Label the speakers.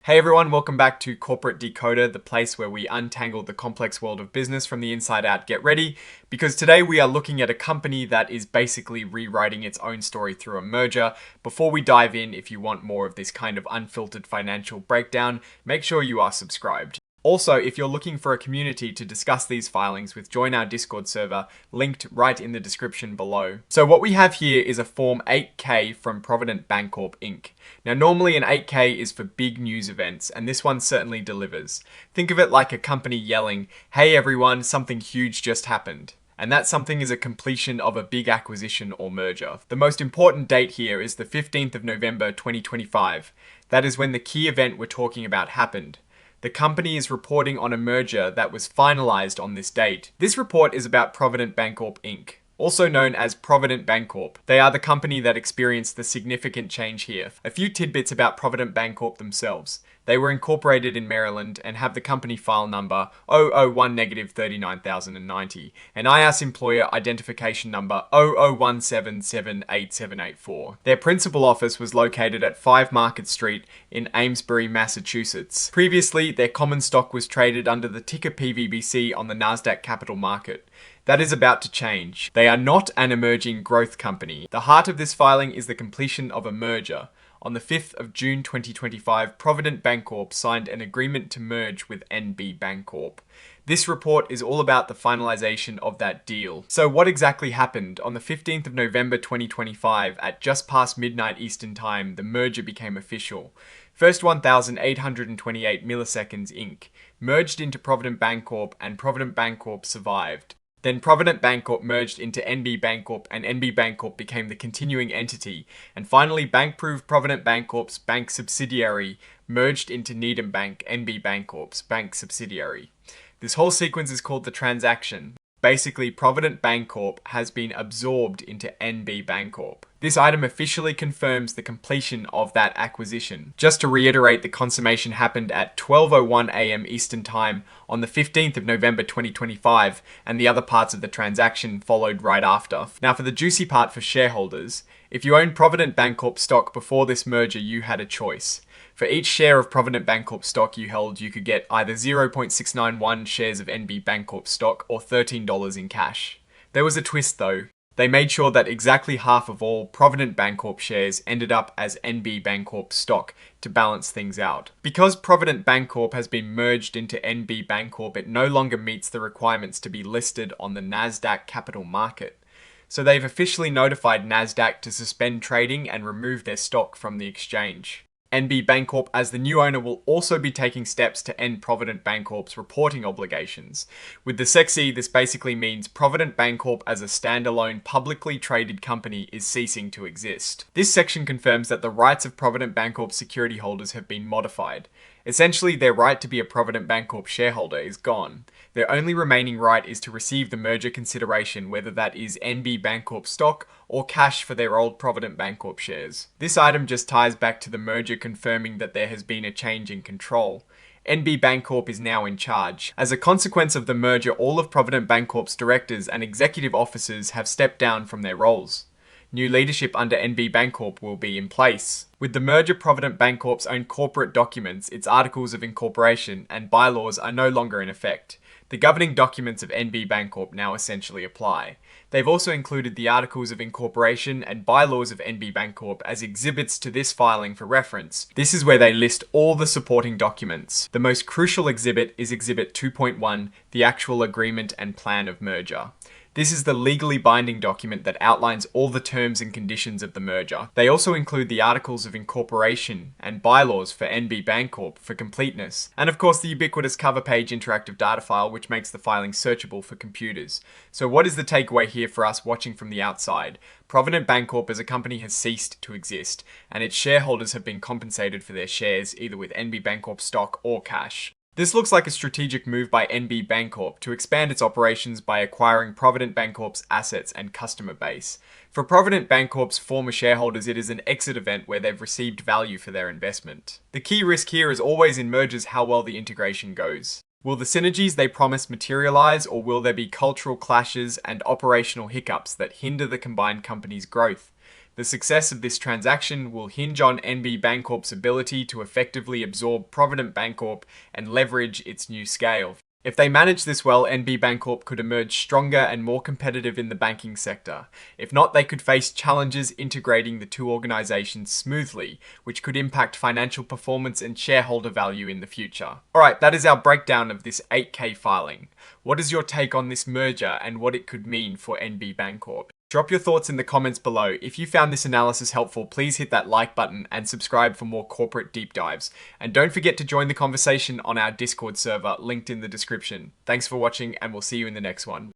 Speaker 1: Hey everyone, welcome back to Corporate Decoder, the place where we untangle the complex world of business from the inside out. Get ready, because today we are looking at a company that is basically rewriting its own story through a merger. Before we dive in, if you want more of this kind of unfiltered financial breakdown, make sure you are subscribed. Also, if you're looking for a community to discuss these filings with, join our Discord server, linked right in the description below. So what we have here is a Form 8K from Provident Bancorp Inc. Now normally an 8K is for big news events, and this one certainly delivers. Think of it like a company yelling, "Hey everyone, something huge just happened." And that something is a completion of a big acquisition or merger. The most important date here is the 15th of November 2025. That is when the key event we're talking about happened. The company is reporting on a merger that was finalized on this date. This report is about Provident Bancorp Inc., also known as Provident Bancorp. They are the company that experienced the significant change here. A few tidbits about Provident Bancorp themselves. They were incorporated in Maryland and have the company file number 001-39090 and IAS employer identification number 0017787884. Their principal office was located at 5 Market Street in Amesbury, Massachusetts. Previously, their common stock was traded under the ticker PVBC on the Nasdaq Capital Market. That is about to change. They are not an emerging growth company. The heart of this filing is the completion of a merger. On the 5th of June 2025, Provident Bancorp signed an agreement to merge with NB Bancorp. This report is all about the finalization of that deal. So what exactly happened? On the 15th of November 2025, at just past midnight Eastern Time, the merger became official. First 1,828 Milliseconds Inc. merged into Provident Bancorp, and Provident Bancorp survived. Then Provident Bancorp merged into NB Bancorp, and NB Bancorp became the continuing entity. And finally, Bank-Proof Provident Bancorp's bank subsidiary merged into Needham Bank, NB Bancorp's bank subsidiary. This whole sequence is called the transaction. Basically, Provident Bancorp has been absorbed into NB Bancorp. This item officially confirms the completion of that acquisition. Just to reiterate, the consummation happened at 12:01 AM Eastern Time on the 15th of November 2025, and the other parts of the transaction followed right after. Now for the juicy part for shareholders, if you owned Provident Bancorp stock before this merger, you had a choice. For each share of Provident Bancorp stock you held, you could get either 0.691 shares of NB Bancorp stock or $13 in cash. There was a twist though. They made sure that exactly half of all Provident Bancorp shares ended up as NB Bancorp stock to balance things out. Because Provident Bancorp has been merged into NB Bancorp, it no longer meets the requirements to be listed on the Nasdaq Capital Market. So they've officially notified Nasdaq to suspend trading and remove their stock from the exchange. NB Bancorp, as the new owner, will also be taking steps to end Provident Bancorp's reporting obligations. With the sexy, this basically means Provident Bancorp as a standalone publicly traded company is ceasing to exist. This section confirms that the rights of Provident Bancorp security holders have been modified. Essentially, their right to be a Provident Bancorp shareholder is gone. Their only remaining right is to receive the merger consideration, whether that is NB Bancorp stock or cash for their old Provident Bancorp shares. This item just ties back to the merger confirming that there has been a change in control. NB Bancorp is now in charge. As a consequence of the merger, all of Provident Bancorp's directors and executive officers have stepped down from their roles. New leadership under NB Bancorp will be in place. With the merger, Provident Bancorp's own corporate documents, its articles of incorporation, and bylaws are no longer in effect. The governing documents of NB Bancorp now essentially apply. They've also included the articles of incorporation and bylaws of NB Bancorp as exhibits to this filing for reference. This is where they list all the supporting documents. The most crucial exhibit is Exhibit 2.1, the actual agreement and plan of merger. This is the legally binding document that outlines all the terms and conditions of the merger. They also include the articles of incorporation and bylaws for NB Bancorp for completeness, and of course the ubiquitous cover page interactive data file, which makes the filing searchable for computers. So what is the takeaway here for us watching from the outside? Provident Bancorp as a company has ceased to exist, and its shareholders have been compensated for their shares either with NB Bancorp stock or cash. This looks like a strategic move by NB Bancorp to expand its operations by acquiring Provident Bancorp's assets and customer base. For Provident Bancorp's former shareholders, it is an exit event where they've received value for their investment. The key risk here is always in mergers how well the integration goes. Will the synergies they promise materialize, or will there be cultural clashes and operational hiccups that hinder the combined company's growth? The success of this transaction will hinge on NB Bancorp's ability to effectively absorb Provident Bancorp and leverage its new scale. If they manage this well, NB Bancorp could emerge stronger and more competitive in the banking sector. If not, they could face challenges integrating the two organizations smoothly, which could impact financial performance and shareholder value in the future. Alright, that is our breakdown of this 8K filing. What is your take on this merger and what it could mean for NB Bancorp? Drop your thoughts in the comments below. If you found this analysis helpful, please hit that like button and subscribe for more corporate deep dives. And don't forget to join the conversation on our Discord server, linked in the description. Thanks for watching, and we'll see you in the next one.